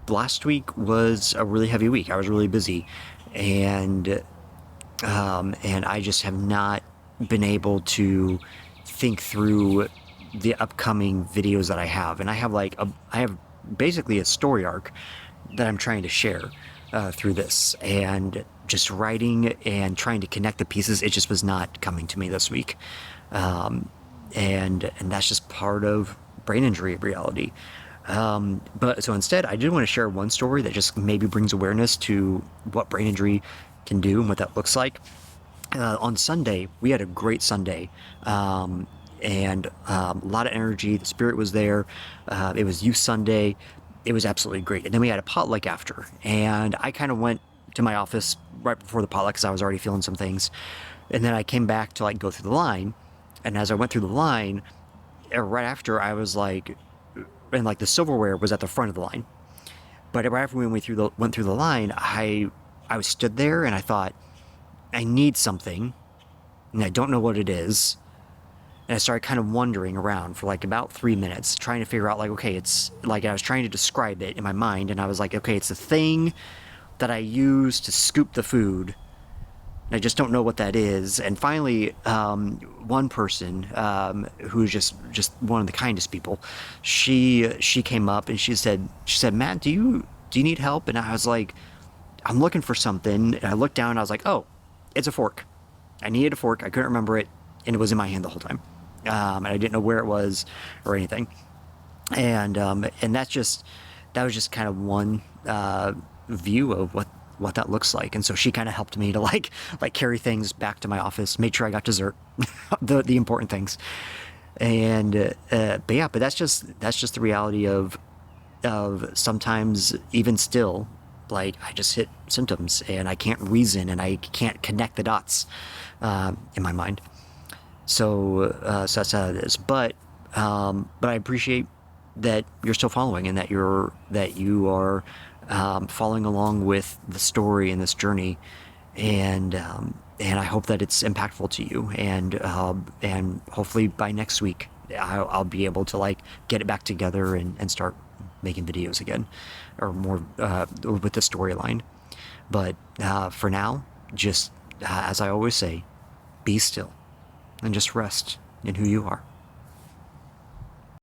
last week was a really heavy week. I was really busy, and I just have not been able to think through the upcoming videos that I have. And I have I have basically a story arc that I'm trying to share through this, and just writing and trying to connect the pieces. It just was not coming to me this week, and that's just part of brain injury reality. But so instead, I did want to share one story that just maybe brings awareness to what brain injury can do and what that looks like. On Sunday, we had a great Sunday, and a lot of energy. The spirit was there. It was Youth Sunday. It was absolutely great. And then we had a potluck after, and I kind of went to my office right before the potluck because I was already feeling some things. And then I came back to go through the line, and as I went through the line, right after I was and the silverware was at the front of the line. But right after we went through the line, I was stood there and I thought, I need something, and I don't know what it is. And I started kind of wandering around for about 3 minutes, trying to figure out okay, it's I was trying to describe it in my mind, and I was like, okay, it's a thing that I use to scoop the food. And I just don't know what that is. And finally, one person who's just one of the kindest people, she came up and she said, Matt, do you need help? And I was like, I'm looking for something. And I looked down and I was like, oh, it's a fork. I needed a fork. I couldn't remember it, and it was in my hand the whole time. And I didn't know where it was or anything. And that was just kind of one view of what that looks like. And so she kind of helped me to carry things back to my office, made sure I got dessert, the important things. And but that's just the reality of sometimes, even still, I just hit symptoms and I can't reason and I can't connect the dots in my mind. So that's how it is. But I appreciate that you're still following, and that you are following along with the story and this journey, and I hope that it's impactful to you, and hopefully by next week I'll be able to get it back together and start making videos again, or more with the storyline. But for now, just as I always say, be still and just rest in who you are.